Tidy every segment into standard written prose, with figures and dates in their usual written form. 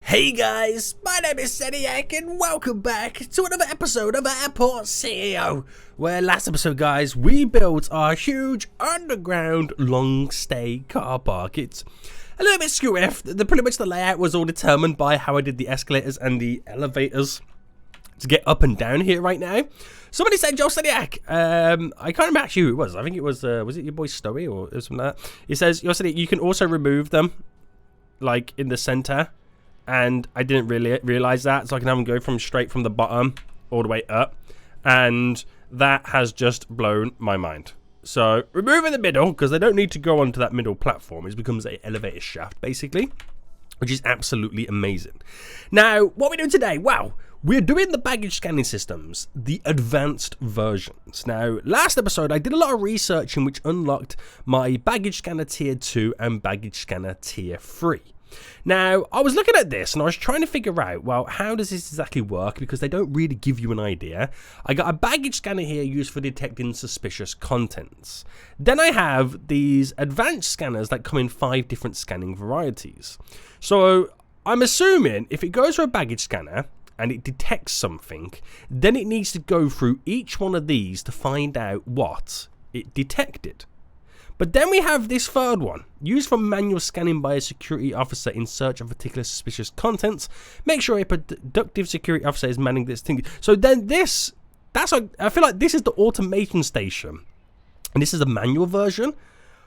Hey guys, my name is Seniac and welcome back to another episode of Airport CEO, where last episode guys, we built our huge underground long stay car park. It's a little bit skew-iff. Pretty much the layout was all determined by how I did the escalators and the elevators to get up and down here right now. Somebody said, Joe Seniac, I can't remember actually who it was. I think it was it your boy Story or something like that? He says, Joe Seniac, you can also remove them, like in the center. And I didn't really realize that, so I can have them go from straight from the bottom all the way up. And that has just blown my mind. So removing the middle, because they don't need to go onto that middle platform. It becomes an elevator shaft, basically, which is absolutely amazing. Now, what we're doing today, wow, we're doing the baggage scanning systems, the advanced versions. Now, last episode, I did a lot of research in which unlocked my baggage scanner tier 2 and baggage scanner tier 3. Now, I was looking at this and I was trying to figure out, well, how does this exactly work? Because they don't really give you an idea. I got a baggage scanner here used for detecting suspicious contents. Then I have these advanced scanners that come in 5 different scanning varieties. So I'm assuming if it goes for a baggage scanner and it detects something, then it needs to go through each one of these to find out what it detected. But then we have this third one, used for manual scanning by a security officer in search of particular suspicious contents. Make sure a productive security officer is manning this thing. So then I feel like this is the automation station. And this is a manual version.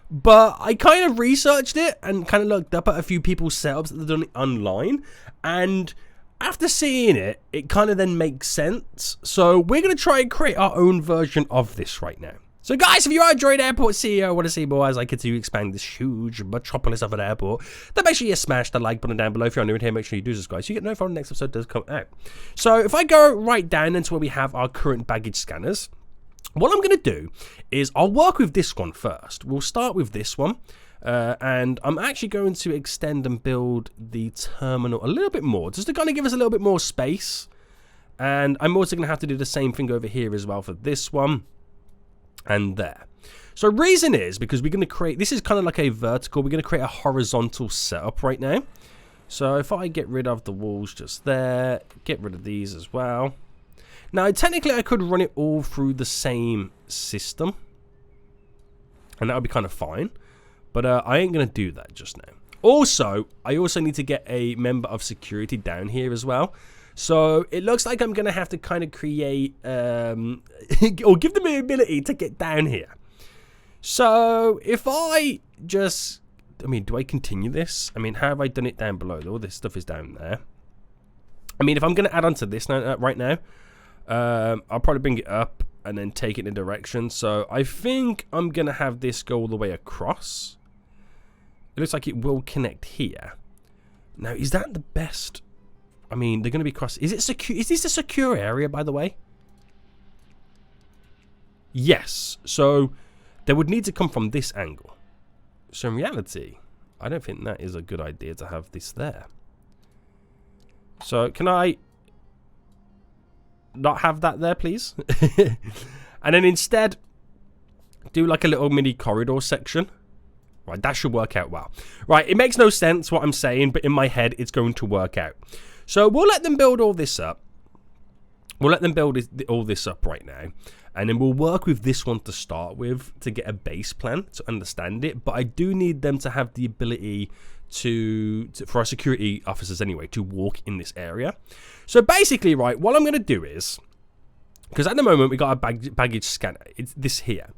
But I kind of researched it and kind of looked up at a few people's setups that they've done it online. And after seeing it, it kind of then makes sense. So we're going to try and create our own version of this right now. So guys, if you are enjoying Airport CEO, want to see more as I continue to expand this huge metropolis of an airport, then make sure you smash the like button down below. If you're new here, make sure you do subscribe so you get notified when the next episode does come out. So if I go right down into where we have our current baggage scanners, what I'm going to do is I'll work with this one first. We'll start with this one. And I'm actually going to extend and build the terminal a little bit more, just to kind of give us a little bit more space. And I'm also going to have to do the same thing over here as well for this one. And there. So reason is because we're going to create, this is kind of like a vertical, we're going to create a horizontal setup right now. So if I get rid of the walls just there, get rid of these as well. Now technically I could run it all through the same system, and that would be kind of fine, but I ain't going to do that just now. Also, I also need to get a member of security down here as well. So it looks like I'm going to have to kind of create or give them the ability to get down here. So if I just, do I continue this? How have I done it down below? All this stuff is down there. If I'm going to add on to this now, right now, I'll probably bring it up and then take it in a direction. So I think I'm going to have this go all the way across. It looks like it will connect here. Now, is that the best? They're going to be cross. Is it secure? Is this a secure area, by the way? Yes. So they would need to come from this angle. So in reality, I don't think that is a good idea to have this there. So can I not have that there, please? And then instead, do like a little mini corridor section. Right, that should work out well. Right, it makes no sense what I'm saying, but in my head, it's going to work out. So we'll let them build all this up. We'll let them build all this up right now. And then we'll work with this one to start with to get a base plan to understand it. But I do need them to have the ability for our security officers anyway, to walk in this area. So basically, right, what I'm going to do is, because at the moment we got a baggage scanner. It's this here.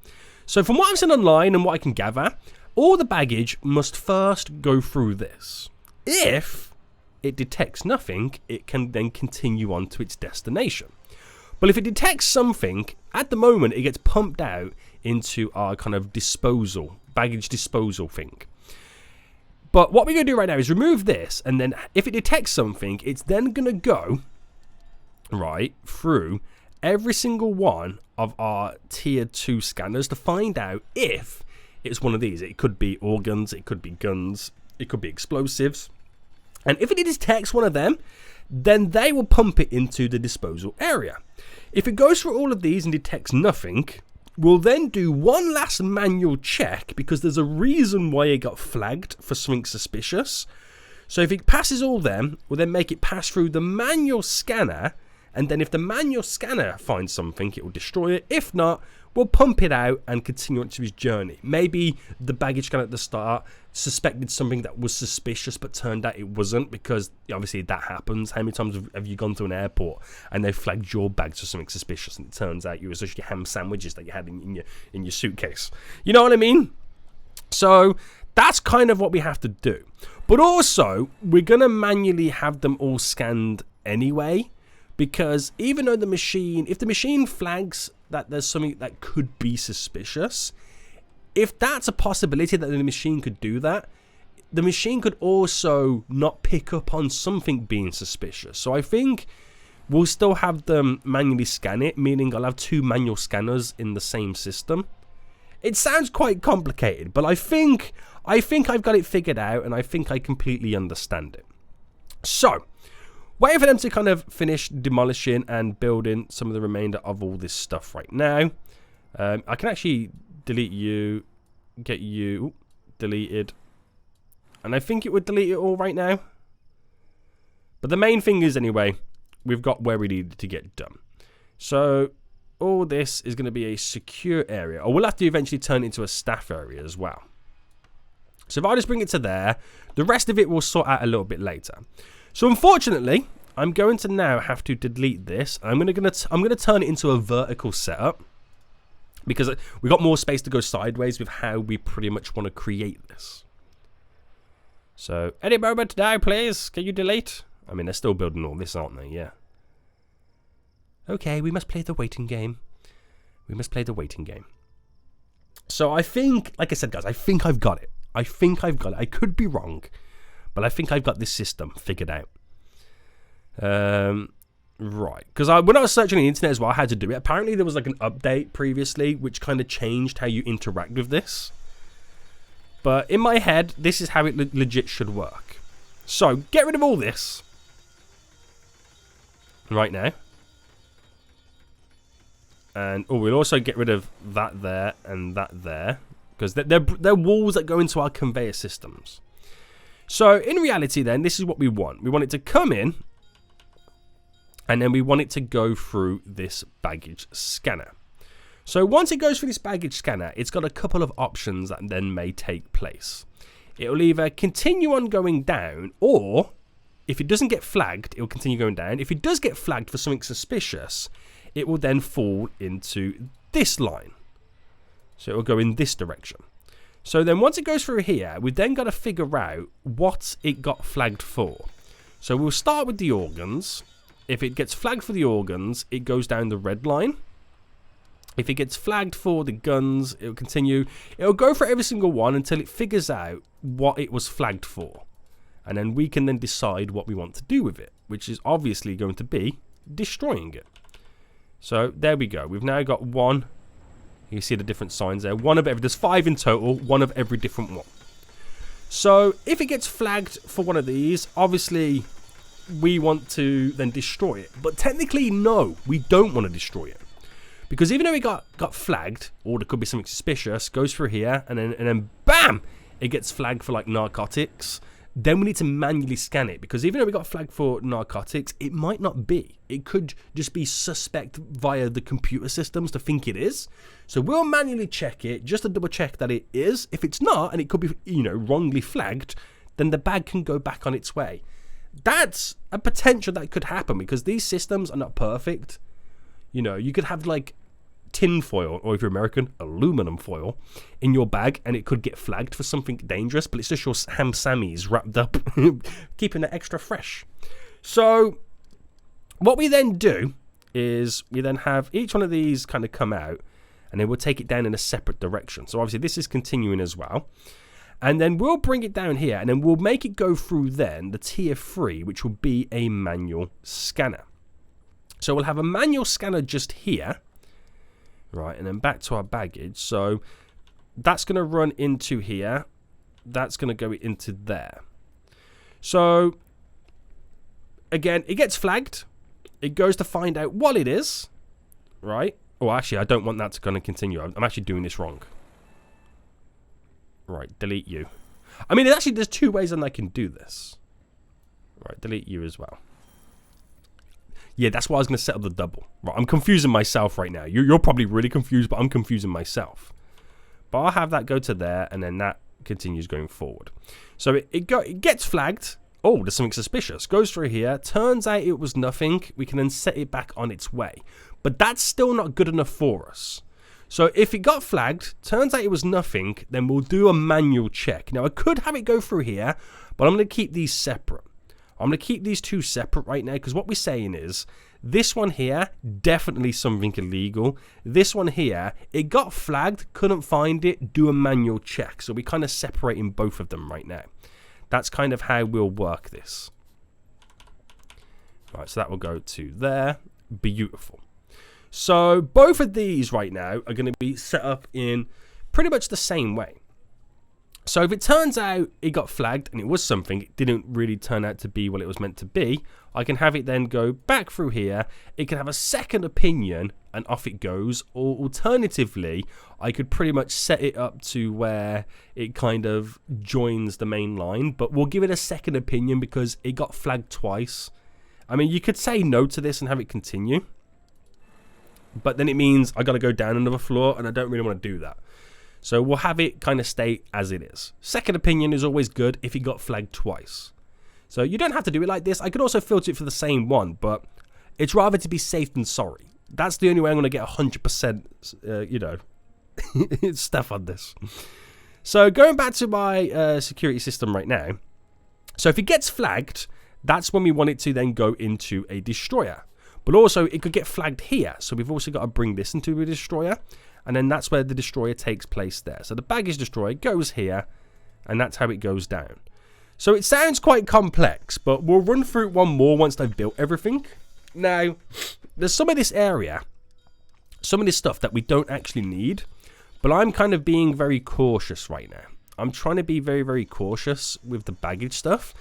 So from what I've seen online and what I can gather, all the baggage must first go through this. If it detects nothing, it can then continue on to its destination. But if it detects something, at the moment, it gets pumped out into our kind of baggage disposal thing. But what we're going to do right now is remove this, and then if it detects something, it's then going to go right through every single one of our tier 2 scanners to find out if it's one of these. It could be organs, it could be guns, it could be explosives. And if it detects one of them, then they will pump it into the disposal area. If it goes through all of these and detects nothing, we'll then do one last manual check because there's a reason why it got flagged for something suspicious. So if it passes all them, we'll then make it pass through the manual scanner, and then if the manual scanner finds something, it will destroy it. If not, we'll pump it out and continue on to his journey. Maybe the baggage scanner at the start suspected something that was suspicious, but turned out it wasn't, because obviously that happens. How many times have you gone to an airport and they flagged your bags for something suspicious, and it turns out you were just your ham sandwiches that you had in your suitcase? You know what I mean? So that's kind of what we have to do. But also, we're going to manually have them all scanned anyway, because even though if the machine flags that there's something that could be suspicious, if that's a possibility that the machine could do that, the machine could also not pick up on something being suspicious. So I think we'll still have them manually scan it, meaning I'll have 2 manual scanners in the same system. It sounds quite complicated, but I think I've got it figured out, and I think I completely understand it. So, waiting for them to kind of finish demolishing and building some of the remainder of all this stuff right now. I can actually delete you, get you deleted, and I think it would delete it all right now. But the main thing is, anyway, we've got where we needed to get done. So all this is going to be a secure area, or we'll have to eventually turn it into a staff area as well. So if I just bring it to there, the rest of it we'll sort out a little bit later. So unfortunately, I'm going to now have to delete this. I'm going to turn it into a vertical setup, because we've got more space to go sideways with how we pretty much want to create this. So any moment now, please. Can you delete? I mean, they're still building all this, aren't they? Yeah. Okay, we must play the waiting game. We must play the waiting game. So I think, like I said, guys, I think I've got it. I could be wrong, but I think I've got this system figured out. Right, because when I was searching on the internet as well how to do it, apparently there was like an update previously which kind of changed how you interact with this. But in my head, this is how it legit should work. So get rid of all this right now. And we'll also get rid of that there and that there, because they're walls that go into our conveyor systems. So in reality then, this is what we want. We want it to come in, and then we want it to go through this baggage scanner. So once it goes through this baggage scanner, it's got a couple of options that then may take place. It will either continue on going down, or if it doesn't get flagged, it will continue going down. If it does get flagged for something suspicious, it will then fall into this line. So it will go in this direction. So then once it goes through here, we've then got to figure out what it got flagged for. So we'll start with the organs. If it gets flagged for the organs, it goes down the red line. If it gets flagged for the guns, it will continue. It will go for every single one until it figures out what it was flagged for. And then we can then decide what we want to do with it, which is obviously going to be destroying it. So there we go. We've now got one. You see the different signs there. One of every. There's 5 in total. One of every different one. So if it gets flagged for one of these, obviously we want to then destroy it. But technically, no, we don't want to destroy it, because even though it got flagged, or there could be something suspicious, goes through here, and then bam, it gets flagged for like narcotics. Then we need to manually scan it, because even though we got flagged for narcotics, it might not be. It could just be suspect via the computer systems to think it is. So we'll manually check it just to double check that it is. If it's not, and it could be, wrongly flagged, then the bag can go back on its way. That's a potential that could happen, because these systems are not perfect. You could have like tin foil, or if you're American, aluminum foil in your bag, and it could get flagged for something dangerous, but it's just your ham sammies wrapped up, keeping it extra fresh. So what we then do is we then have each one of these kind of come out, and then we'll take it down in a separate direction. So obviously this is continuing as well, and then we'll bring it down here, and then we'll make it go through then the tier 3, which will be a manual scanner. So we'll have a manual scanner just here. Right, and then back to our baggage. So that's going to run into here. That's going to go into there. So again, it gets flagged. It goes to find out what it is. Right? Oh, actually, I don't want that to kind of continue. I'm actually doing this wrong. Right, delete you. I mean, there's 2 ways that I can do this. Right, delete you as well. Yeah, that's why I was going to set up the double. Right, I'm confusing myself right now. You're probably really confused, but I'm confusing myself. But I'll have that go to there, and then that continues going forward. So it gets flagged. Oh, there's something suspicious. Goes through here. Turns out it was nothing. We can then set it back on its way. But that's still not good enough for us. So if it got flagged, turns out it was nothing, then we'll do a manual check. Now, I could have it go through here, but I'm going to keep these separate. I'm going to keep these two separate right now, because what we're saying is, this one here, definitely something illegal. This one here, it got flagged, couldn't find it, do a manual check. So we're kind of separating both of them right now. That's kind of how we'll work this. Right, so that will go to there. Beautiful. So both of these right now are going to be set up in pretty much the same way. So if it turns out it got flagged and it was something, it didn't really turn out to be what it was meant to be, I can have it then go back through here. It can have a second opinion and off it goes. Or alternatively, I could pretty much set it up to where it kind of joins the main line. But we'll give it a second opinion because it got flagged twice. I mean, you could say no to this and have it continue. But then it means I got to go down another floor and I don't really want to do that. So we'll have it kind of stay as it is. Second opinion is always good if it got flagged twice. So you don't have to do it like this. I could also filter it for the same one, but it's rather to be safe than sorry. That's the only way I'm going to get 100%, stuff on this. So going back to my security system right now. So if it gets flagged, that's when we want it to then go into a destroyer. But also it could get flagged here. So we've also got to bring this into a destroyer. And then that's where the destroyer takes place there. So the baggage destroyer goes here, and that's how it goes down. So it sounds quite complex, but we'll run through it one more once I've built everything. Now, there's some of this area, some of this stuff that we don't actually need, but I'm kind of being very cautious right now. I'm trying to be very, very cautious with the baggage stuff,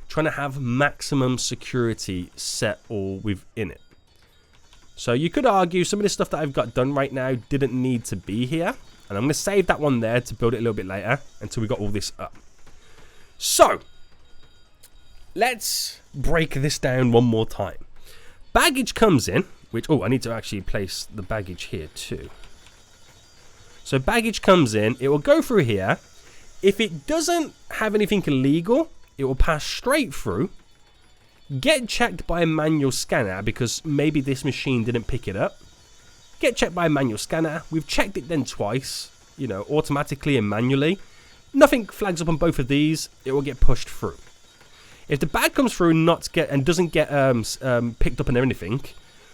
trying to have maximum security set all within it. So you could argue some of the stuff that I've got done right now didn't need to be here. And I'm going to save that one there to build it a little bit later until we got all this up. So, let's break this down one more time. Baggage comes in, which, I need to actually place the baggage here too. So baggage comes in, it will go through here. If it doesn't have anything illegal, it will pass straight through. Get checked by a manual scanner because maybe this machine didn't pick it up. Get checked by a manual scanner. We've checked it then twice, automatically and manually. Nothing flags up on both of these. It will get pushed through. If the bag comes through and doesn't get picked up and anything,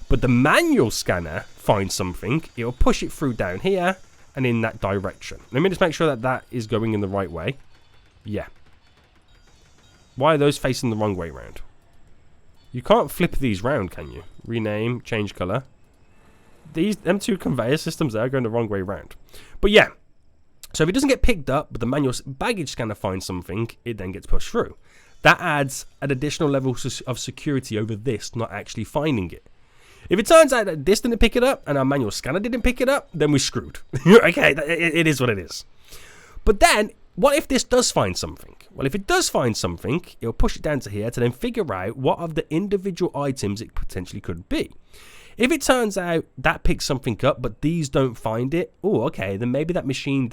but the manual scanner finds something, it will push it through down here and in that direction. Let me just make sure that that is going in the right way. Yeah. Why are those facing the wrong way round? You can't flip these round, can you? Rename, change color. Them two conveyor systems there are going the wrong way round. But yeah, so if it doesn't get picked up, but the manual baggage scanner finds something, it then gets pushed through. That adds an additional level of security over this not actually finding it. If it turns out that this didn't pick it up and our manual scanner didn't pick it up, then we're screwed. Okay, it is what it is. But then, what if this does find something? Well, if it does find something, it'll push it down to here to then figure out what of the individual items it potentially could be. If it turns out that picks something up, but these don't find it, okay, then maybe that machine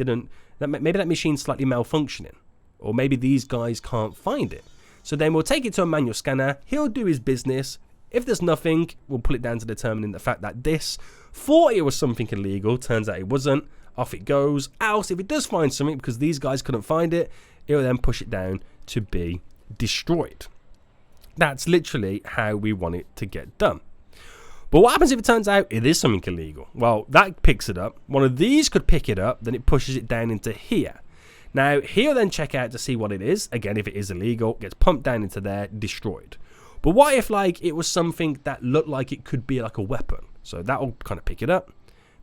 maybe that machine's slightly malfunctioning. Or maybe these guys can't find it. So then we'll take it to a manual scanner, he'll do his business. If there's nothing, we'll pull it down to determining the fact that this thought it was something illegal, turns out it wasn't, off it goes. Else, if it does find something, because these guys couldn't find it, it will then push it down to be destroyed. That's literally how we want it to get done. But what happens if it turns out it is something illegal? Well, that picks it up. One of these could pick it up, then it pushes it down into here. Now, he'll then check out to see what it is. Again, if it is illegal, gets pumped down into there, destroyed. But what if, it was something that looked like it could be like a weapon? So that will kind of pick it up.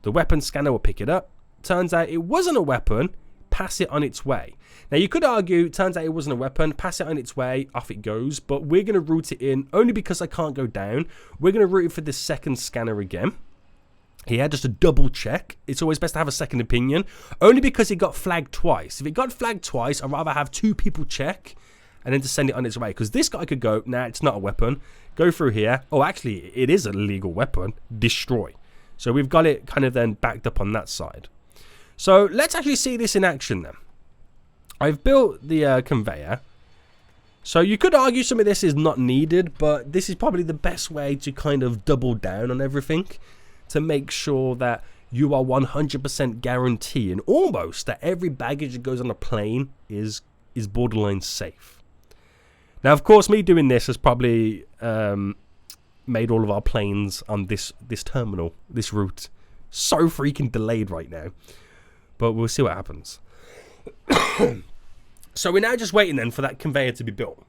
The weapon scanner will pick it up. Turns out it wasn't a weapon, pass it on its way. Now, you could argue, turns out it wasn't a weapon, pass it on its way, off it goes. But we're going to route it in, only because I can't go down. We're going to route it for this second scanner again. Here, just a double check. It's always best to have a second opinion, only because it got flagged twice. If it got flagged twice, I'd rather have two people check and then to send it on its way. Because this guy could go, nah, it's not a weapon. Go through here. Oh, actually, it is a legal weapon. Destroy. So we've got it kind of then backed up on that side. So let's actually see this in action then. I've built the conveyor. So you could argue some of this is not needed, but this is probably the best way to kind of double down on everything to make sure that you are 100% guaranteeing almost that every baggage that goes on a plane is borderline safe. Now, of course, me doing this has probably made all of our planes on this terminal, this route, so freaking delayed right now. But we'll see what happens. So we're now just waiting then for that conveyor to be built.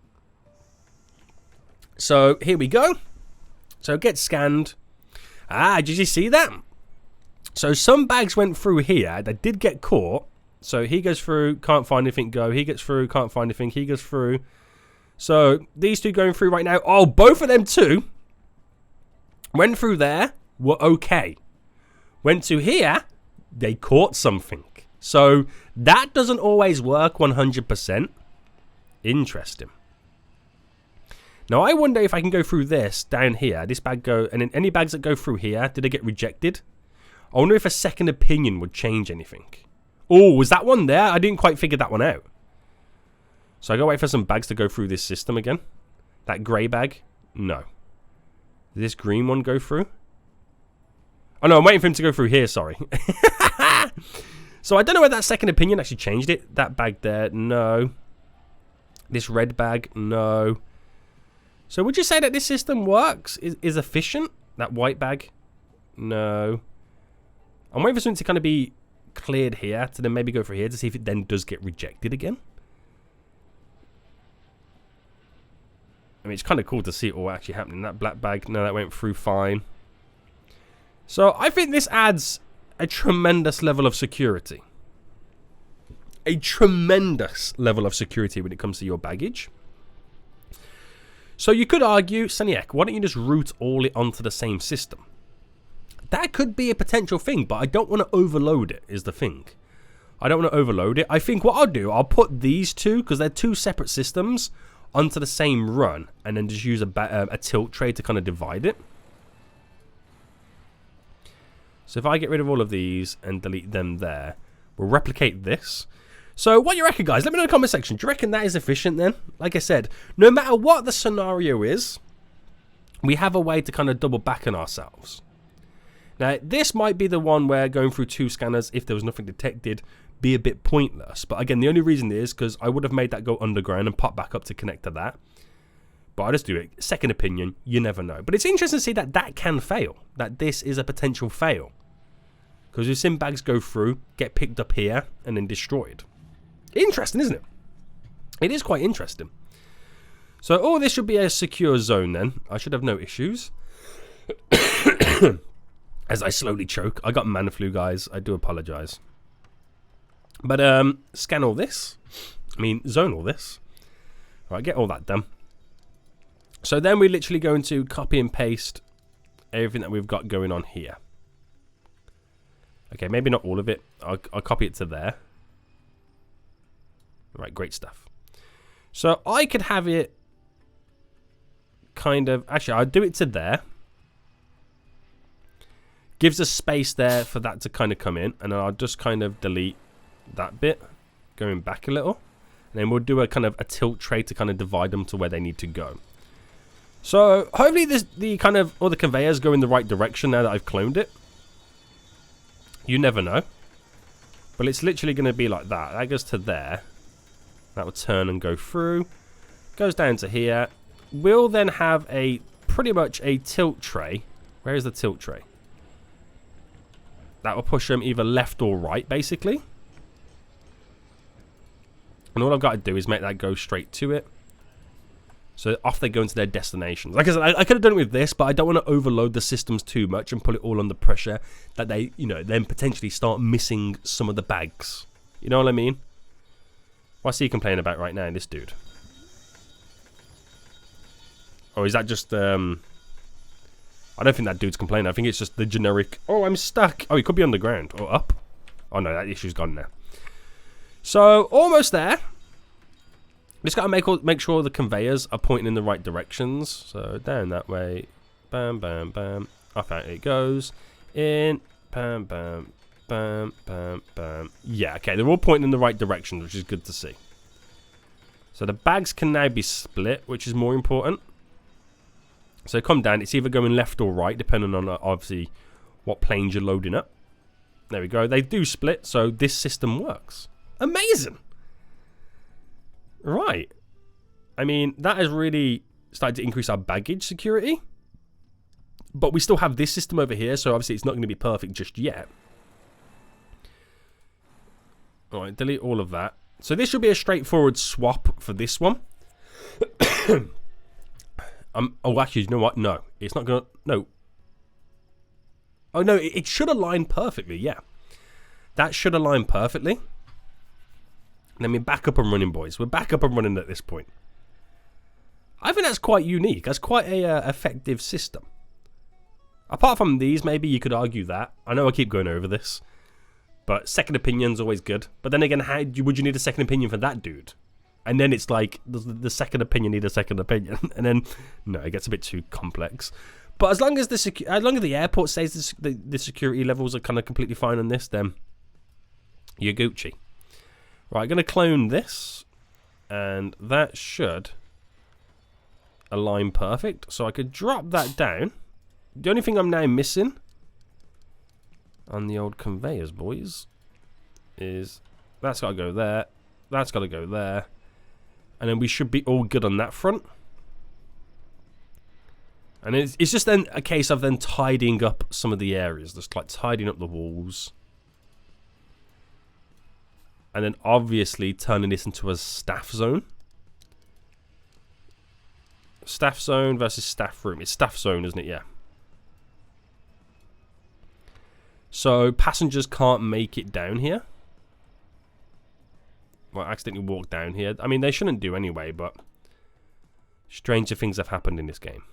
So here we go. So it gets scanned. Ah, did you see that? So some bags went through here that did get caught. So he goes through, can't find anything, go. He gets through, can't find anything, he goes through. So these two going through right now. Oh, both of them too went through there, were okay. Went to here, they caught something. So that doesn't always work 100%. Interesting. Now I wonder if I can go through this down here. This bag go, and then any bags that go through here, did they get rejected? I wonder if a second opinion would change anything. Oh, was that one there? I didn't quite figure that one out. So I gotta wait for some bags to go through this system again. That grey bag? No. Did this green one go through? Oh no, I'm waiting for him to go through here, sorry. So I don't know whether that second opinion actually changed it. That bag there, no. This red bag, no. So would you say that this system works? Is efficient? That white bag? No. I'm waiting for something to kind of be cleared here to then maybe go through here to see if it then does get rejected again. I mean, it's kind of cool to see it all actually happening. That black bag, no, that went through fine. So I think this adds a tremendous level of security. A tremendous level of security when it comes to your baggage. So you could argue, Seniac, why don't you just route all it onto the same system? That could be a potential thing, but I don't want to overload it, is the thing. I don't want to overload it. I think what I'll do, I'll put these two, because they're two separate systems, onto the same run, and then just use a tilt tray to kind of divide it. So if I get rid of all of these and delete them there, we'll replicate this. So what do you reckon, guys? Let me know in the comment section. Do you reckon that is efficient then? Like I said, no matter what the scenario is, we have a way to kind of double back on ourselves. Now, this might be the one where going through two scanners, if there was nothing detected, be a bit pointless. But again, the only reason is because I would have made that go underground and pop back up to connect to that. But I just do it. Second opinion, you never know. But it's interesting to see that that can fail. That this is a potential fail. Because we've seen bags go through, get picked up here, and then destroyed. Interesting, isn't it? It is quite interesting. So, oh, this should be a secure zone then. I should have no issues. As I slowly choke. I got man flu, guys. I do apologize. But, scan all this. I mean, zone all this. All right, get all that done. So then we're literally going to copy and paste everything that we've got going on here. Okay, maybe not all of it. I'll copy it to there. Right, great stuff. So I could have it kind of... Actually, I'll do it to there. Gives us space there for that to kind of come in. And then I'll just kind of delete that bit. Going back a little. And then we'll do a kind of a tilt tray to kind of divide them to where they need to go. So hopefully the kind of... all the conveyors go in the right direction now that I've cloned it. You never know. But it's literally going to be like that. That goes to there. That will turn and go through. Goes down to here. We'll then have a pretty much a tilt tray. Where is the tilt tray? That will push them either left or right, basically. And all I've got to do is make that go straight to it. So off they go into their destinations. Like I said, I could have done it with this, but I don't want to overload the systems too much and put it all under pressure that they, you know, then potentially start missing some of the bags. You know what I mean? What's he complaining about right now, this dude? Or is that just, I don't think that dude's complaining. I think it's just the generic, oh, I'm stuck. Oh, he could be on the ground or up. Oh, no, that issue's gone now. So, almost there. Just got to make sure the conveyors are pointing in the right directions. So down that way. Bam, bam, bam. Up out it goes. In. Bam, bam, bam, bam, bam. Yeah, okay. They're all pointing in the right directions, which is good to see. So the bags can now be split, which is more important. So come down. It's either going left or right, depending on, obviously, what planes you're loading up. There we go. They do split, so this system works. Amazing. Right. I mean, that has really started to increase our baggage security. But we still have this system over here, so obviously it's not going to be perfect just yet. Alright, delete all of that. So this should be a straightforward swap for this one. Oh, actually, you know what? No. It's not going to... No. Oh, no. It should align perfectly, yeah. That should align perfectly. Then we're back up and running, boys. We're back up and running at this point. I think that's quite unique. That's quite a effective system. Apart from these, maybe you could argue that. I know I keep going over this. But second opinion's always good. But then again, would you need a second opinion for that dude? And then it's like, the second opinion need a second opinion. And then, no, it gets a bit too complex. But as long as the airport says the security levels are kind of completely fine on this, then you're Gucci. Right, I'm going to clone this. And that should align perfect. So I could drop that down. The only thing I'm now missing on the old conveyors, boys, is that's got to go there. That's got to go there. And then we should be all good on that front. And it's just then a case of then tidying up some of the areas. Just like tidying up the walls. And then obviously turning this into a staff zone. Staff zone versus staff room. It's staff zone, isn't it? Yeah. So passengers can't make it down here. Well, accidentally walk down here. I mean, they shouldn't do anyway, but stranger things have happened in this game.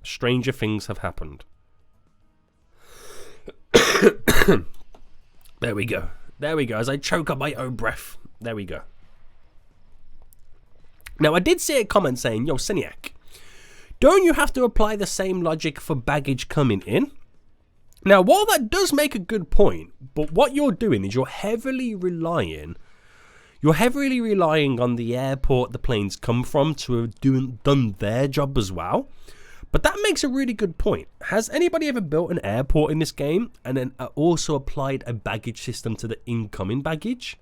Stranger things have happened. There we go. There we go. As I choke up my own breath. There we go. Now, I did see a comment saying, yo, Seniac, don't you have to apply the same logic for baggage coming in? Now, while that does make a good point, but what you're doing is you're heavily relying on the airport the planes come from to have done their job as well. But that makes a really good point. Has anybody ever built an airport in this game and then also applied a baggage system to the incoming baggage?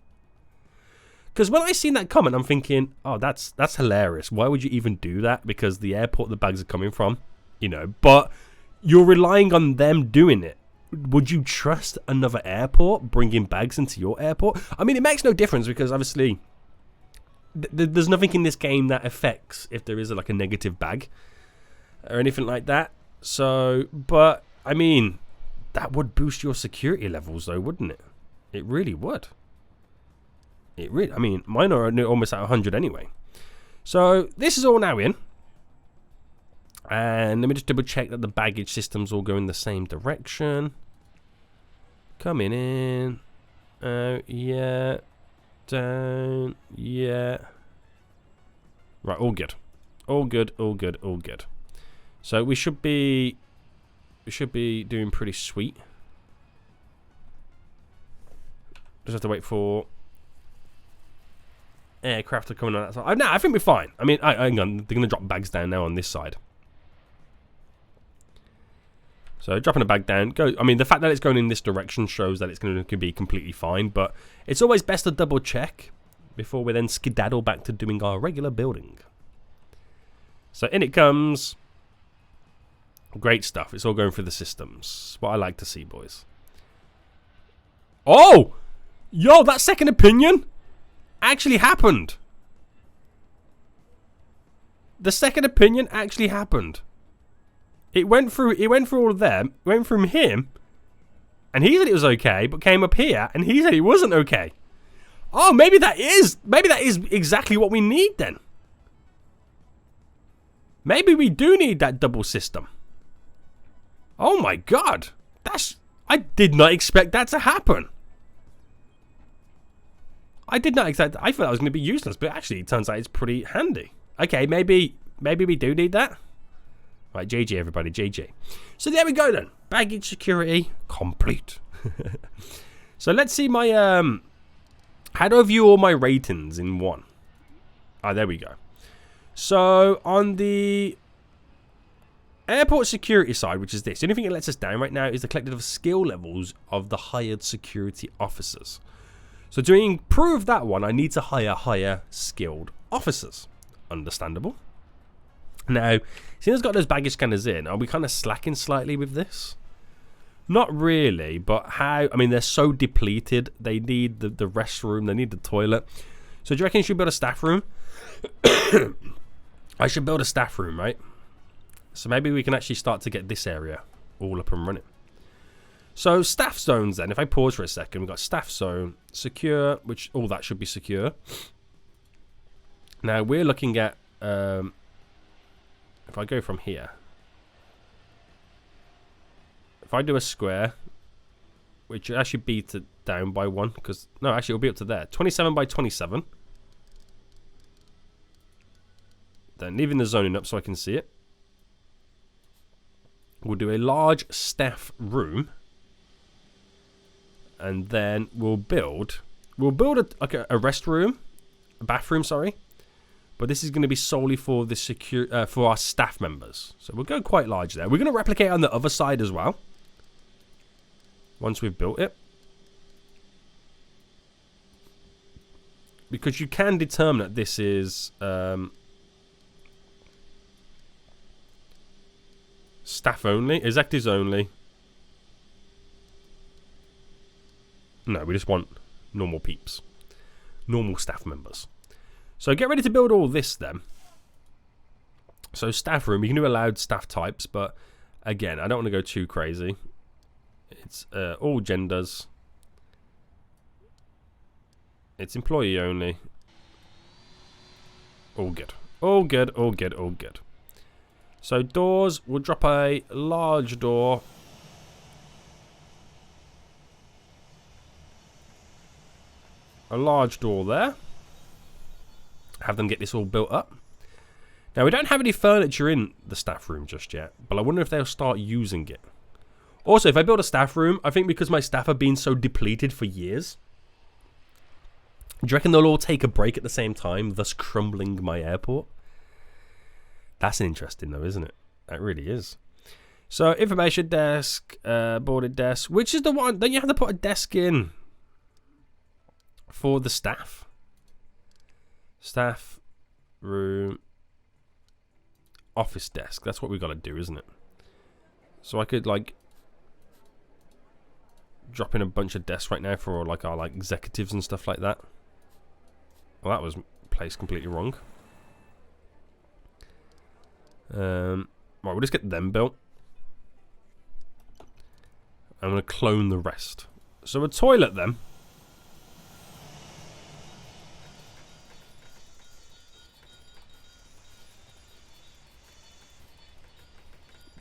Because when I seen that comment, I'm thinking, oh, that's hilarious. Why would you even do that? Because the airport the bags are coming from, you know. But you're relying on them doing it. Would you trust another airport bringing bags into your airport? I mean, it makes no difference because obviously there's nothing in this game that affects if there is like a negative bag or anything like that. So, but I mean, that would boost your security levels though, wouldn't it? It really would. It really, I mean, mine are almost at 100 anyway. So this is all now in. And let me just double check that the baggage systems all go in the same direction. Coming in. Yeah. Down. Yeah. Right, all good. All good, all good, all good. So we should be doing pretty sweet. Just have to wait for aircraft to come on that side. No, I think we're fine. I mean, hang on. They're going to drop bags down now on this side. So dropping a bag down. I mean, the fact that it's going in this direction shows that it's going to be completely fine. But it's always best to double check before we then skedaddle back to doing our regular building. So in it comes. Great stuff. It's all going through the systems. What I like to see, boys. Oh! Yo, that second opinion actually happened. The second opinion actually happened. It went through all of them, went from him, and he said it was okay, but came up here and he said it wasn't okay. Oh, maybe that is exactly what we need then. Maybe we do need that double system. Oh my god. I did not expect that to happen. I did not expect. I thought that was going to be useless, but actually, it turns out it's pretty handy. Okay, maybe we do need that. Right, GG everybody, GG. So there we go then. Baggage security complete. So let's see my how do I view all my ratings in one? Ah, there we go. So on the airport security side, which is this, the only thing that lets us down right now is the collective skill levels of the hired security officers. So to improve that one, I need to hire higher skilled officers. Understandable. Now, seeing as I've got those baggage scanners in, are we kind of slacking slightly with this? Not really, but how? I mean, they're so depleted. They need the restroom. They need the toilet. So do you reckon you should build a staff room? I should build a staff room, right? So maybe we can actually start to get this area all up and running. So staff zones then, if I pause for a second, we've got staff zone, secure, which all that should be secure. Now we're looking at, if I go from here, if I do a square, which actually beat it down by 1, because, no, actually it'll be up to there, 27 by 27. Then leaving the zoning up so I can see it. We'll do a large staff room. And then we'll build a rest room, a bathroom, sorry. But this is going to be solely for the for our staff members. So we'll go quite large there. We're going to replicate on the other side as well. Once we've built it. Because you can determine that this is staff only, executives only. No, we just want normal peeps. Normal staff members. So get ready to build all this then. So staff room, you can do allowed staff types, but again, I don't want to go too crazy. It's all genders. It's employee only. All good. All good, all good, all good. So doors, we'll drop a large door. A large door there. Have them get this all built up. Now, we don't have any furniture in the staff room just yet, but I wonder if they'll start using it. Also, if I build a staff room, I think because my staff have been so depleted for years, do you reckon they'll all take a break at the same time, thus crumbling my airport? That's interesting though, isn't it? That really is. So, information desk, boarded desk, which is the one, don't you have to put a desk in for the staff? Staff room, office desk. That's what we've got to do, isn't it? So I could like drop in a bunch of desks right now for like our like executives and stuff like that. Well, that was placed completely wrong. Right, we'll just get them built. I'm going to clone the rest. So a toilet then.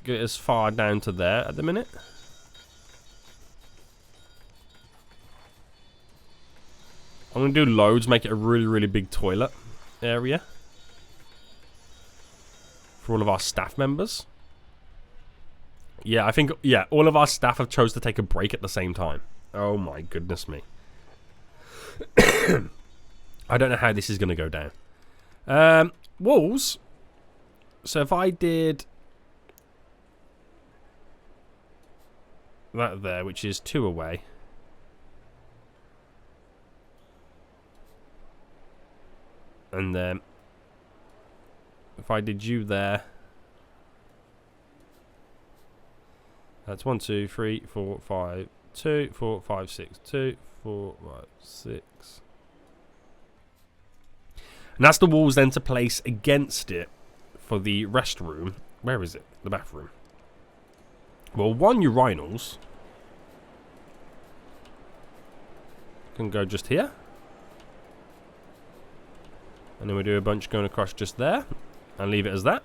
Get as far down to there at the minute. I'm going to do loads, make it a really, really big toilet area for all of our staff members. Yeah, I think, yeah, all of our staff have chose to take a break at the same time. Oh my goodness me. I don't know how this is going to go down. Walls. So if I did that there, which is 2 away. And then if I did you there, that's 1, 2, 3, 4, 5, 2, 4, 5, 6, 2, 4, 5, 6. And that's the walls then to place against it for the restroom. Where is it? The bathroom. Well, 1 urinals can go just here. And then we do a bunch going across just there. And leave it as that.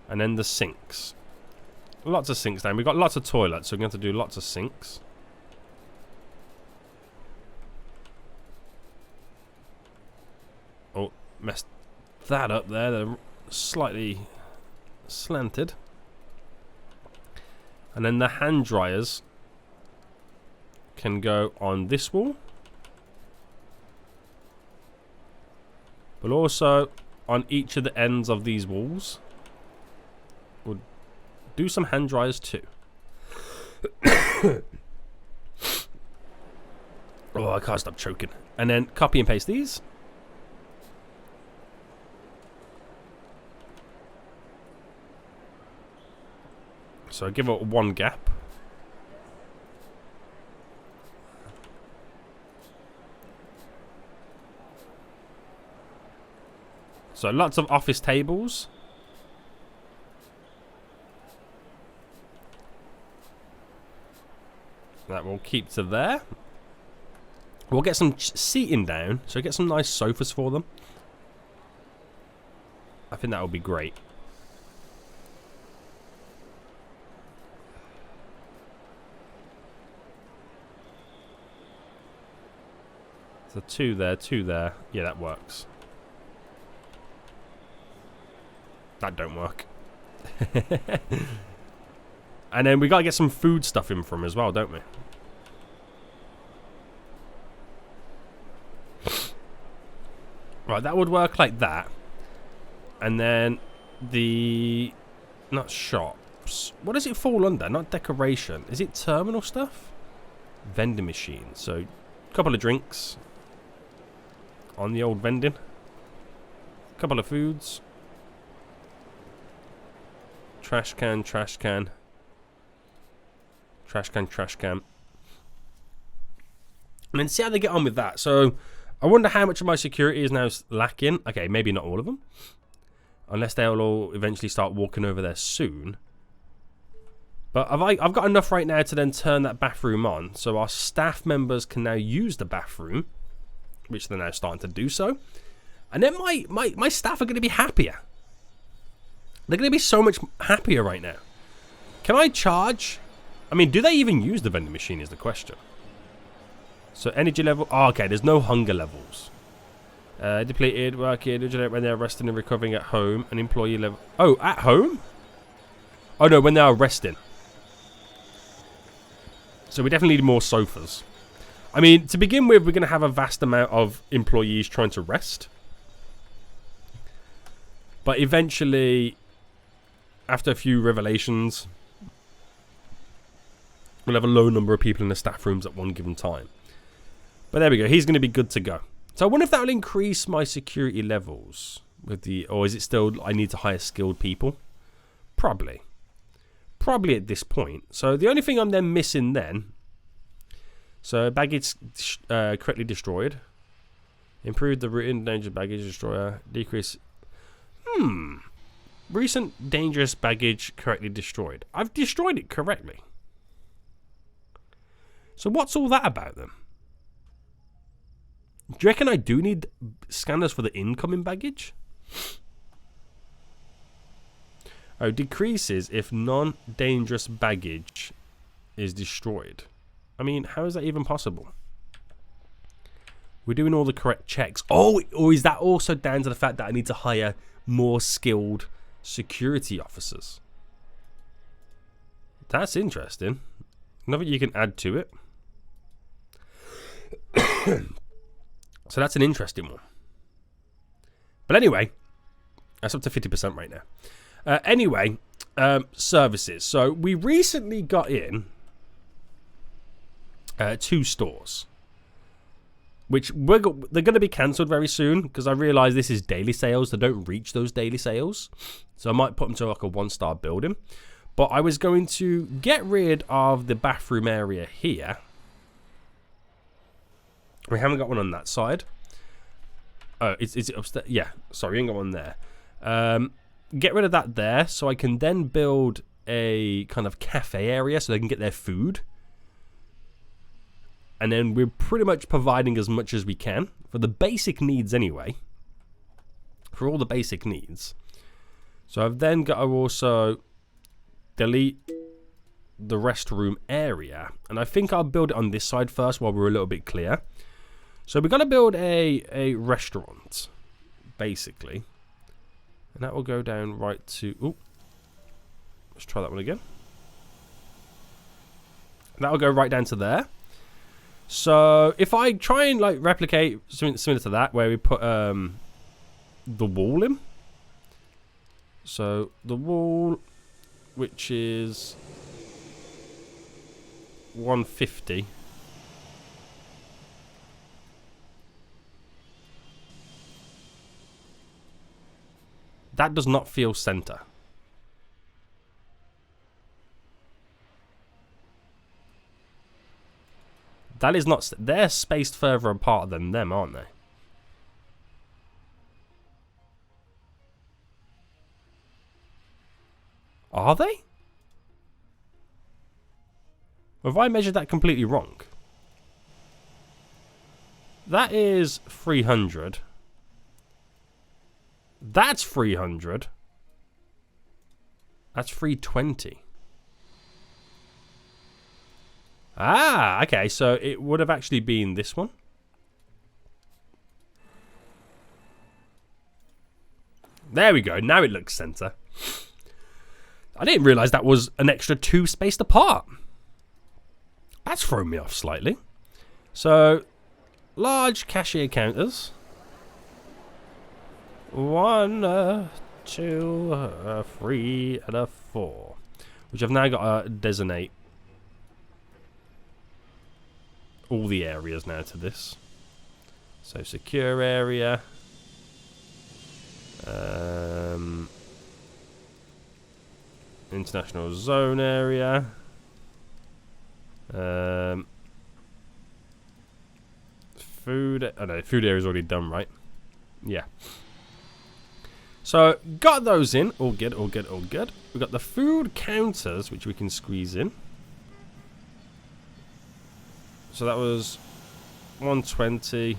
And then the sinks. Lots of sinks down. We've got lots of toilets, so we're going to have to do lots of sinks. messed that up there. They're slightly slanted. And then the hand dryers can go on this wall, but also on each of the ends of these walls. We'll do some hand dryers too. Oh, I can't stop choking. And then copy and paste these. So give it one gap. So lots of office tables. That will keep to there. We'll get some seating down, so get some nice sofas for them. I think that would be great. So two there, two there. Yeah, that works. That don't work. And then we gotta get some food stuff in from as well, don't we? Right, that would work like that. And then the... not shops. What does it fall under? Not decoration. Is it terminal stuff? Vending machine. So, a couple of drinks. On the old vending. A couple of foods. Trash can, trash can. Trash can, trash can. And then see how they get on with that. So, I wonder how much of my security is now lacking. Okay, maybe not all of them. Unless they'll all eventually start walking over there soon. But I've got enough right now to then turn that bathroom on. So our staff members can now use the bathroom. Which they're now starting to do so. And then my staff are going to be happier. They're going to be so much happier right now. Can I charge? I mean, do they even use the vending machine is the question. So energy level. Oh, okay, there's no hunger levels. Depleted, working, regenerate when they're resting and recovering at home. An employee level. Oh, at home? Oh, no, when they're resting. So we definitely need more sofas. I mean, to begin with, we're going to have a vast amount of employees trying to rest. But eventually, after a few revelations, we'll have a low number of people in the staff rooms at one given time. But there we go. He's going to be good to go. So I wonder if that will increase my security levels with the, or is it still I need to hire skilled people? Probably. Probably at this point. So the only thing I'm then missing then. So baggage correctly destroyed. Improve the route endangered baggage destroyer. Decrease. Recent dangerous baggage correctly destroyed. I've destroyed it correctly. So what's all that about then? Do you reckon I do need scanners for the incoming baggage? Oh, decreases if non-dangerous baggage is destroyed. I mean, how is that even possible? We're doing all the correct checks. Oh, or is that also down to the fact that I need to hire more skilled security officers? That's interesting. Nothing you can add to it. So that's an interesting one. But anyway, that's up to 50% right now. Anyway, services. So we recently got in 2 stores, which they're going to be cancelled very soon because I realise this is daily sales. They don't reach those daily sales. So I might put them to like a 1-star building. But I was going to get rid of the bathroom area here. We haven't got one on that side. Oh, is it upstairs? Yeah, sorry, we ain't got one there. Get rid of that there so I can then build a kind of cafe area so they can get their food. And then we're pretty much providing as much as we can for the basic needs anyway. For all the basic needs. So I've then got to also delete the restroom area. And I think I'll build it on this side first while we're a little bit clear. So we're going to build a restaurant. basically. And that will go down right to... Ooh. Let's try that one again. That will go right down to there. So if I try and like replicate something similar to that, where we put the wall in. So the wall, which is 150. That does not feel center. That is not... They're spaced further apart than them, aren't they? Are they? Or have I measured that completely wrong? That is 300. That's 300. That's 320. Ah, okay, so it would have actually been this one. There we go, now it looks center. I didn't realise that was an extra 2 spaced apart. That's thrown me off slightly. So, large cashier counters. 1, 2, 3, and a 4. Which I've now got to designate all the areas now to this. So secure area, international zone area, food. Oh no, food area is already done, right? Yeah. So got those in. All good, all good, all good. We've got the food counters, which we can squeeze in. So that was 120.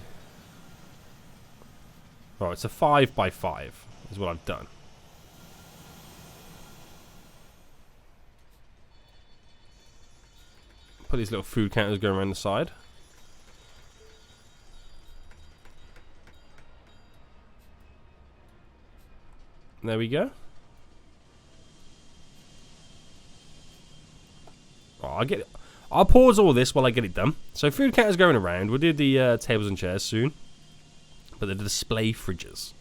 Oh, it's a 5x5 is what I've done. Put these little food counters going around the side. There we go. Oh, I get it. I'll pause all this while I get it done. So food counters going around. We'll do the tables and chairs soon. But the display fridges.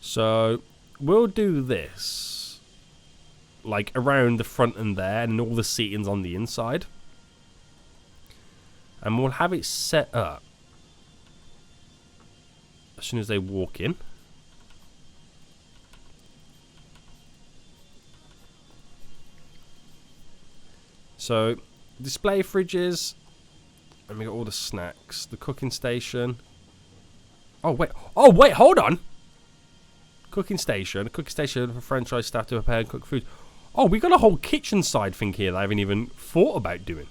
So we'll do this like around the front and there, and all the seating's on the inside. And we'll have it set up as soon as they walk in. So, display fridges, and we got all the snacks, the cooking station. Oh wait, hold on. Cooking station for franchise staff to prepare and cook food. Oh, we got a whole kitchen side thing here that I haven't even thought about doing.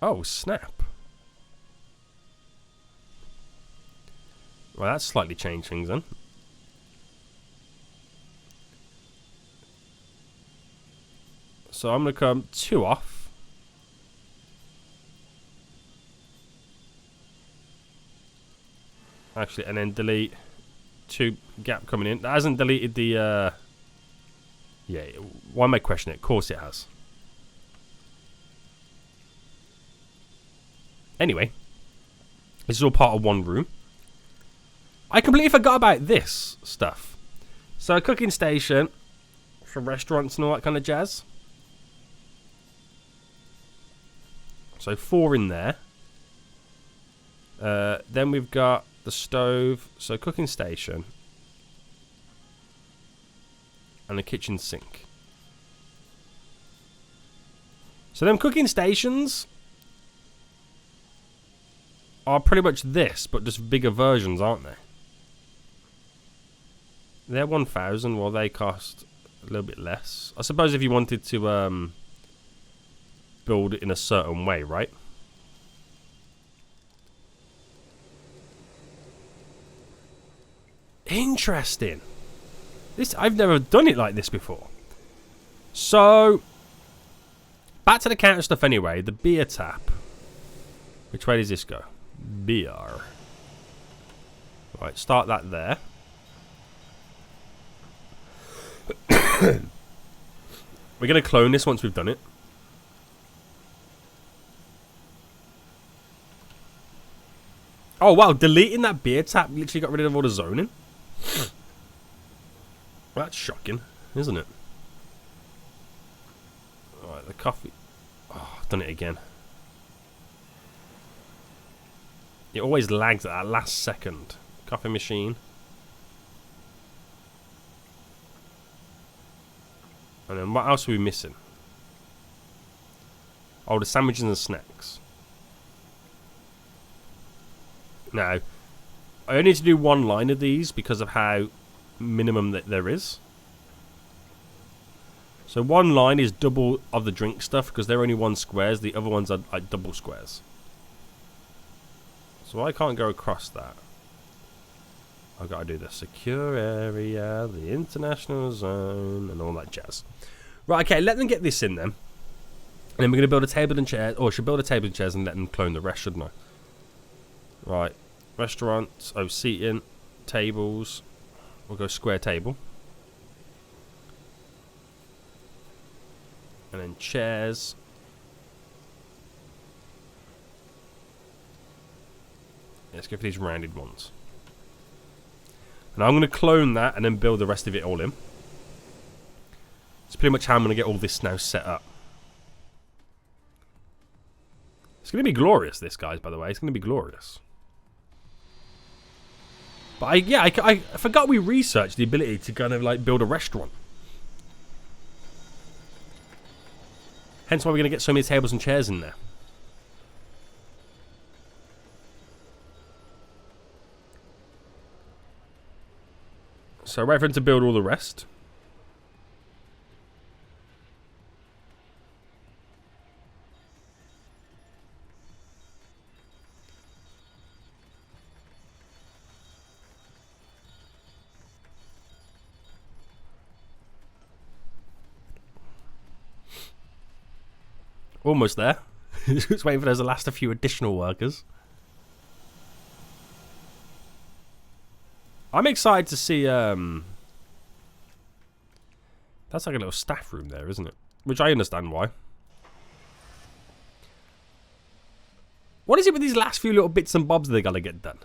Oh, snap. Well, that's slightly changed things then. So I'm going to come 2 off. Actually, and then delete 2 gap coming in. That hasn't deleted the... Yeah, why am I questioning it? Of course it has. Anyway, this is all part of one room. I completely forgot about this stuff. So a cooking station for restaurants and all that kind of jazz. So 4 in there. Then we've got the stove. So cooking station. And a kitchen sink. So them cooking stations are pretty much this, but just bigger versions, aren't they? They're 1,000, well they cost a little bit less. I suppose if you wanted to build it in a certain way, right? Interesting. This, I've never done it like this before. So, back to the counter stuff anyway. The beer tap. Which way does this go? BR. Right, start that there. We're going to clone this once we've done it. Oh, wow. Deleting that beer tap literally got rid of all the zoning. That's shocking, isn't it? Alright, the coffee. Oh, I've done it again. It always lags at that last second. Coffee machine. And then what else are we missing? Oh, the sandwiches and the snacks. Now, I only need to do one line of these because of how minimum that there is. So one line is double of the drink stuff because they're only 1 squares. The other ones are like double squares. So I can't go across that. I've got to do the secure area, the international zone, and all that jazz. Right, okay, let them get this in then. And then we're going to build a table and chairs. Or I should build a table and chairs and let them clone the rest, shouldn't I? Right. Restaurants. Oh, seating. Tables. We'll go square table. And then chairs. Let's go for these rounded ones. And I'm going to clone that and then build the rest of it all in. It's pretty much how I'm going to get all this now set up. It's going to be glorious, this, guys, by the way. It's going to be glorious. But I forgot we researched the ability to kind of like build a restaurant. Hence why we're going to get so many tables and chairs in there. So wait for him to build all the rest. Almost there. Just waiting for those last a few additional workers. I'm excited to see, that's like a little staff room there, isn't it? Which I understand why. What is it with these last few little bits and bobs they gotta get done?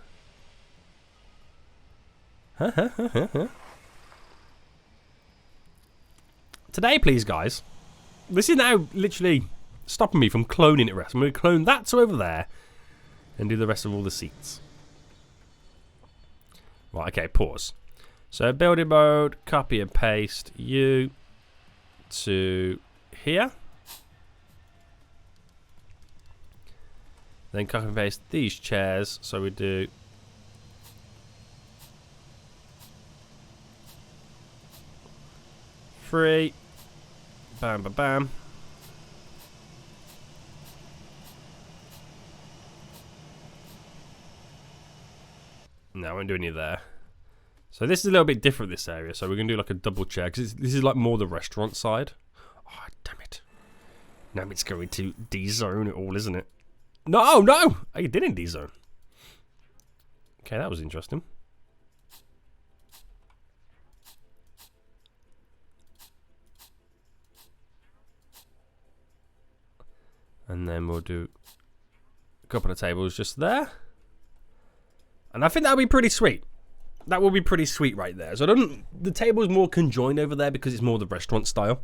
Today, please, guys. This is now literally stopping me from cloning it rest. I'm going to clone that to over there and do the rest of all the seats. Right, okay, pause. So building mode, copy and paste you to here. Then copy and paste these chairs. So we do three. Bam, bam, bam. No, I won't do any there. So this is a little bit different, this area. So we're going to do like a double chair. Because this is like more the restaurant side. Oh, damn it. Now it's going to D-zone it all, isn't it? No, no! I didn't D-zone. Okay, that was interesting. And then we'll do a couple of tables just there. And I think that'll be pretty sweet. That will be pretty sweet right there. So the table is more conjoined over there because it's more the restaurant style.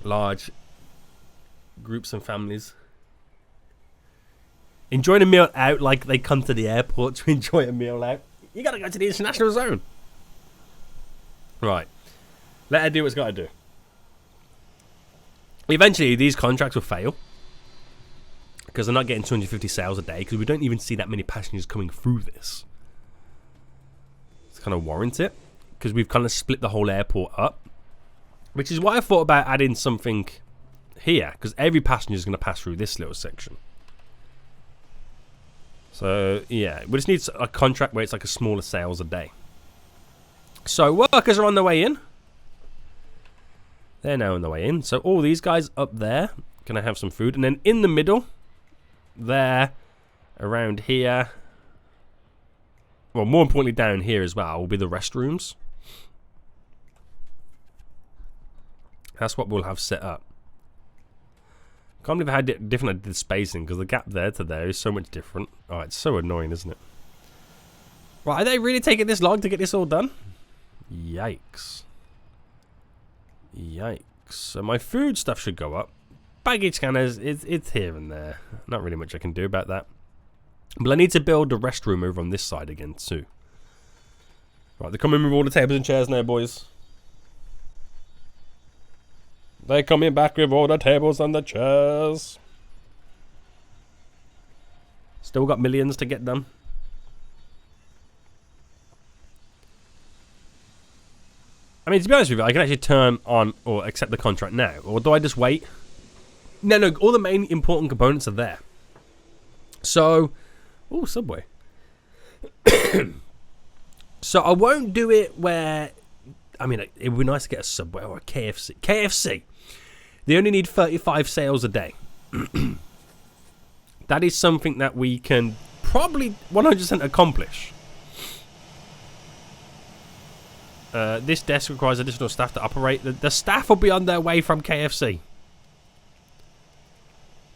Large groups and families. Enjoying a meal out like they come to the airport to enjoy a meal out. You gotta go to the international zone. Right. Let her do what it's gotta do. Eventually, these contracts will fail. Because they're not getting 250 sales a day. Because we don't even see that many passengers coming through this. It's kind of warrant it. Because we've kind of split the whole airport up. Which is why I thought about adding something here. Because every passenger is going to pass through this little section. So, yeah. We just need a contract where it's like a smaller sales a day. So, workers are on their way in. They're now on their way in. So, all these guys up there can have some food. And then in the middle, there, around here. Well, more importantly, down here as well will be the restrooms. That's what we'll have set up. Can't believe how different I did spacing, because the gap there to there is so much different. Oh, it's so annoying, isn't it? Right, are they really taking this long to get this all done? Yikes. Yikes. So my food stuff should go up. Baggage scanners, it's here and there. Not really much I can do about that. But I need to build a restroom over on this side again too. Right, they're coming with all the tables and chairs now, boys. They're coming back with all the tables and the chairs. Still got millions to get done. I mean, to be honest with you, I can actually turn on or accept the contract now. Or do I just wait? No, all the main important components are there. So, oh, Subway. So I won't do it where, I mean, it would be nice to get a Subway or a KFC. KFC. They only need 35 sales a day. That is something that we can probably 100% accomplish. This desk requires additional staff to operate. The staff will be on their way from KFC.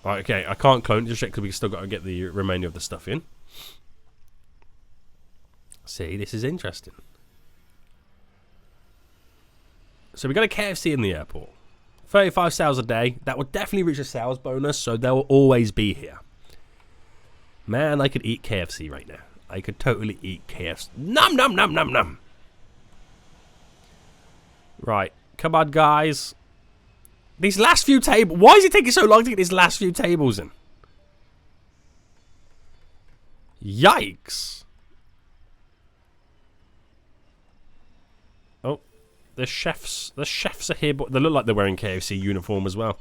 Right, okay, I can't clone it just yet because we still got to get the remainder of the stuff in. See, this is interesting. So we got a KFC in the airport. 35 sales a day. That will definitely reach a sales bonus, so they'll always be here. Man, I could eat KFC right now. I could totally eat KFC. Nom nom nom nom nom. Right, come on, guys. These last few tables. Why is it taking so long to get these last few tables in? Yikes. Oh, the chefs are here, but they look like they're wearing KFC uniform as well,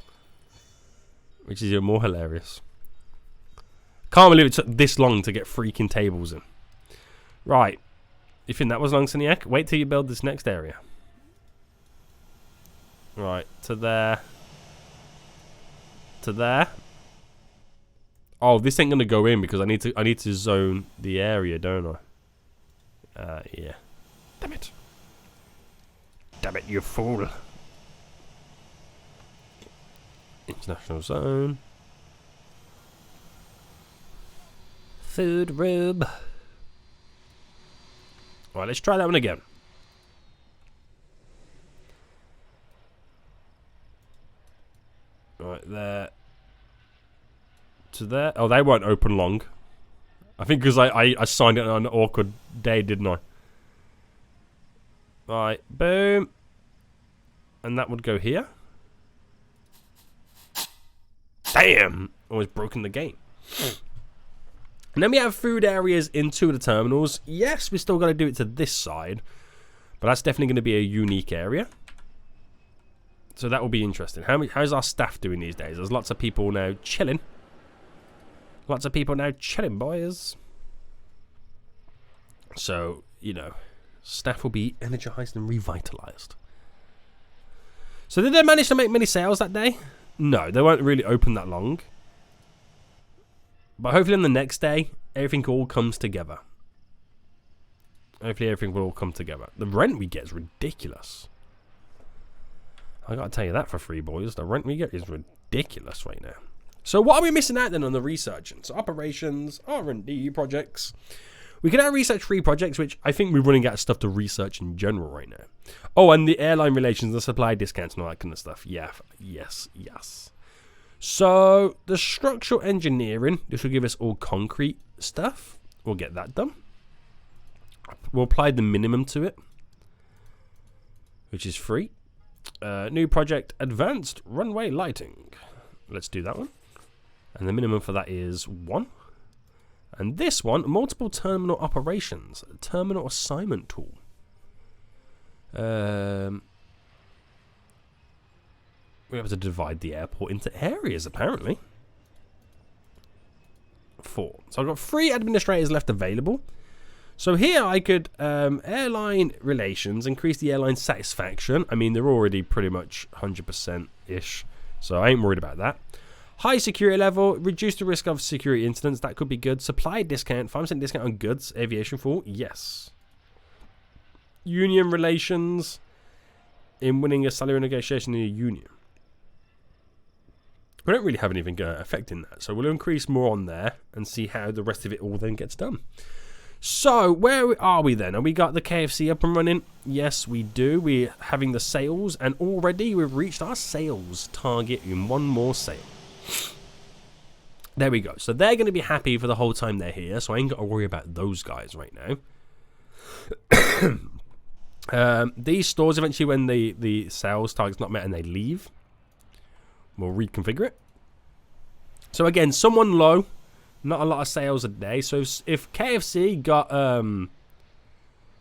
which is even more hilarious. Can't believe it took this long to get freaking tables in. Right, you think that was long, Seniac? Wait till you build this next area. Right, to there. To there. Oh, this ain't gonna go in because I need to zone the area, don't I? Yeah. Damn it. Damn it, you fool. International zone. Food room. Alright, let's try that one again. Right there. To there. Oh, they won't open long. I think because I signed it on an awkward day, didn't I? Right, boom. And that would go here. Damn! Almost broken the game. And then we have food areas in 2 of the terminals. Yes, we still got to do it to this side. But that's definitely going to be a unique area. So that will be interesting. How's our staff doing these days? There's lots of people now chilling. Lots of people now chilling, boys. So, you know, staff will be energized and revitalized. So did they manage to make many sales that day? No, they weren't really open that long. But hopefully on the next day, everything all comes together. Hopefully everything will all come together. The rent we get is ridiculous. I gotta tell you that for free, boys. The rent we get is ridiculous right now. So what are we missing out then on the research? So operations, R&D projects. We can now research 3 projects, which I think we're running out of stuff to research in general right now. Oh, and the airline relations, the supply discounts and all that kind of stuff. Yeah, yes. So the structural engineering, this will give us all concrete stuff. We'll get that done. We'll apply the minimum to it, which is free. New project, advanced runway lighting. Let's do that one. And the minimum for that is 1. And this one, multiple terminal operations, terminal assignment tool. We're able to divide the airport into areas, apparently. 4. So I've got 3 administrators left available. So here I could, airline relations, increase the airline satisfaction. I mean, they're already pretty much 100%-ish, so I ain't worried about that. High security level, reduce the risk of security incidents. That could be good. Supply discount, 5% discount on goods, aviation fuel. Yes. Union relations in winning a salary negotiation in a union. We don't really have anything affecting that, so we'll increase more on there and see how the rest of it all then gets done. So, where are we then? Have we got the KFC up and running? Yes, we do. We're having the sales, and already we've reached our sales target in one more sale. There we go. So they're going to be happy for the whole time they're here, so I ain't got to worry about those guys right now. These stores, eventually when the sales target's not met and they leave, we'll reconfigure it. So again, someone low, not a lot of sales a day. So if KFC got,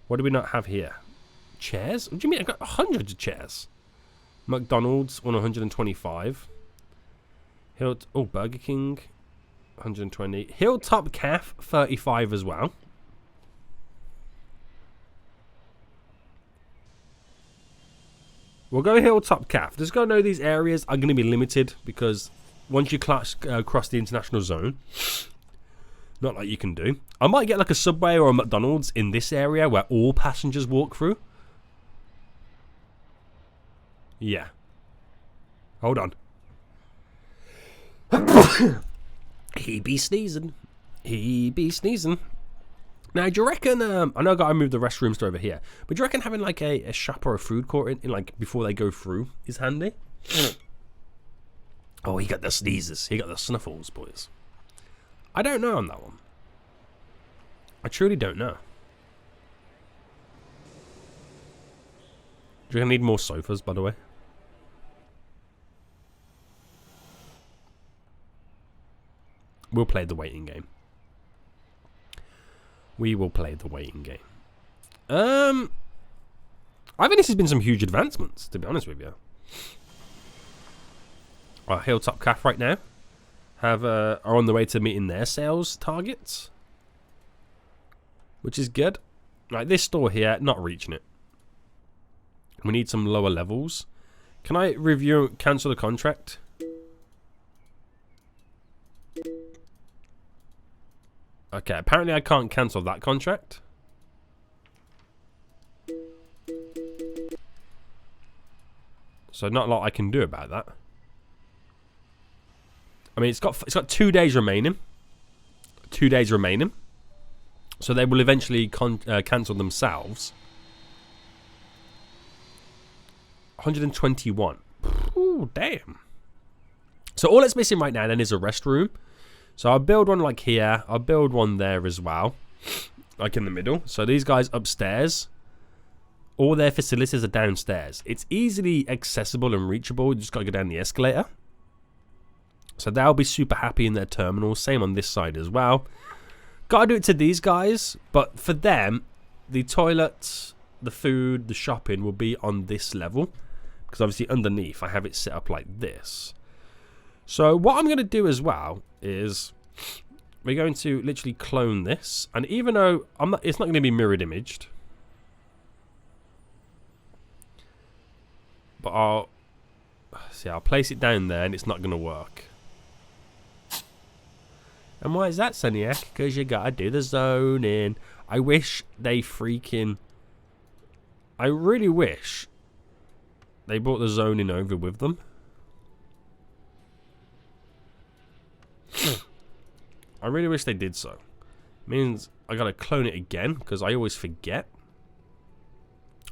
what do we not have here? Chairs? What do you mean? I've got hundreds of chairs. McDonald's on 125. Burger King, 120. Hilltop Calf, 35 as well. We'll go Hilltop Calf. Just gotta know these areas are going to be limited because once you cross the international zone, not like you can do. I might get like a Subway or a McDonald's in this area where all passengers walk through. Yeah. Hold on. He be sneezing. He be sneezing. Now, do you reckon, I know I gotta move the restrooms to over here, but do you reckon having like a shop or a food court in like before they go through is handy? Oh, he got the sneezes. He got the snuffles, boys. I don't know on that one. I truly don't know. Do you need more sofas, by the way? We'll play the waiting game. We will play the waiting game. I think this has been some huge advancements, to be honest with you. Our Hilltop Calf right now are on the way to meeting their sales targets, which is good. Like this store here, not reaching it. We need some lower levels. Can I cancel the contract? Okay, apparently I can't cancel that contract. So not a lot I can do about that. I mean, it's got 2 days remaining. 2 days remaining. So they will eventually cancel themselves. 121. Ooh, damn. So all that's missing right now then is a restroom. So I'll build one like here. I'll build one there as well. Like in the middle. So these guys upstairs. All their facilities are downstairs. It's easily accessible and reachable. You just got to go down the escalator. So they'll be super happy in their terminals. Same on this side as well. Got to do it to these guys. But for them, the toilets, the food, the shopping will be on this level. Because obviously underneath I have it set up like this. So what I'm going to do as well is we're going to literally clone this. And even though it's not going to be mirrored imaged. But I'll place it down there and it's not going to work. And why is that, Seniac? Because you got to do the zoning. I wish they I really wish they brought the zoning over with them. I really wish they did so. Means I gotta clone it again because I always forget.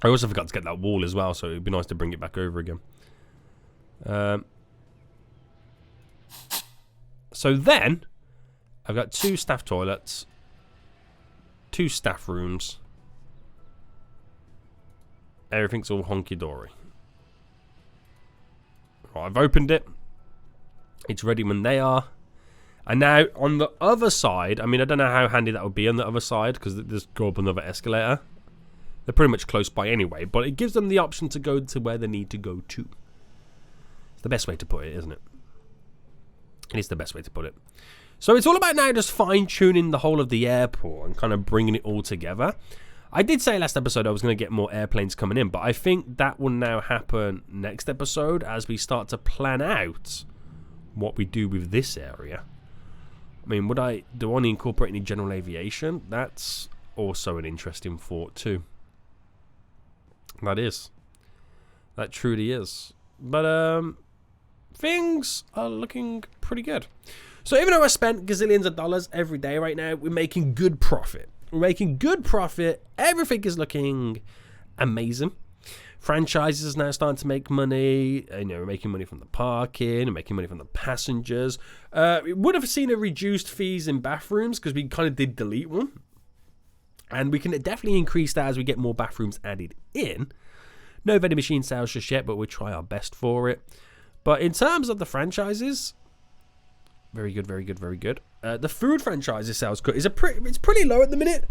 I also forgot to get that wall as well, so it'd be nice to bring it back over again. So then I've got 2 staff toilets, 2 staff rooms. Everything's all honky-dory. Right, I've opened it. It's ready when they are. And now on the other side, I mean, I don't know how handy that would be on the other side because they just go up another escalator. They're pretty much close by anyway, but it gives them the option to go to where they need to go to. It's the best way to put it, isn't it? It is the best way to put it. So it's all about now just fine-tuning the whole of the airport and kind of bringing it all together. I did say last episode I was going to get more airplanes coming in, but I think that will now happen next episode as we start to plan out what we do with this area. I mean, do I want to incorporate any general aviation? That's also an interesting thought too. That truly is. But things are looking pretty good. So even though I spent gazillions of dollars every day right now, we're making good profit. Everything is looking amazing. Franchises are now starting to make money. We're making money from the parking, and making money from the passengers. We would have seen a reduced fees in bathrooms because we kind of did delete one. And we can definitely increase that as we get more bathrooms added in. No vending machine sales just yet, but we'll try our best for it. But in terms of the franchises, very good. The food franchises sales cut it's pretty low at the minute,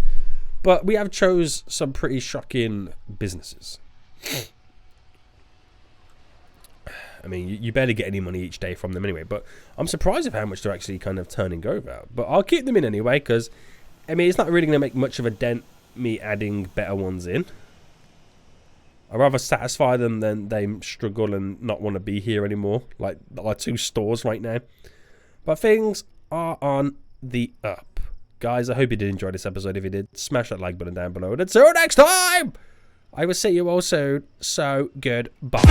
but we have chose some pretty shocking businesses. I mean, you barely get any money each day from them anyway, but I'm surprised at how much they're actually kind of turning over. But I'll keep them in anyway, because, I mean, it's not really going to make much of a dent me adding better ones in. I'd rather satisfy them than they struggle and not want to be here anymore, like our 2 stores right now. But things are on the up. Guys, I hope you did enjoy this episode. If you did, smash that like button down below. And until next time, I will see you all soon. So, goodbye.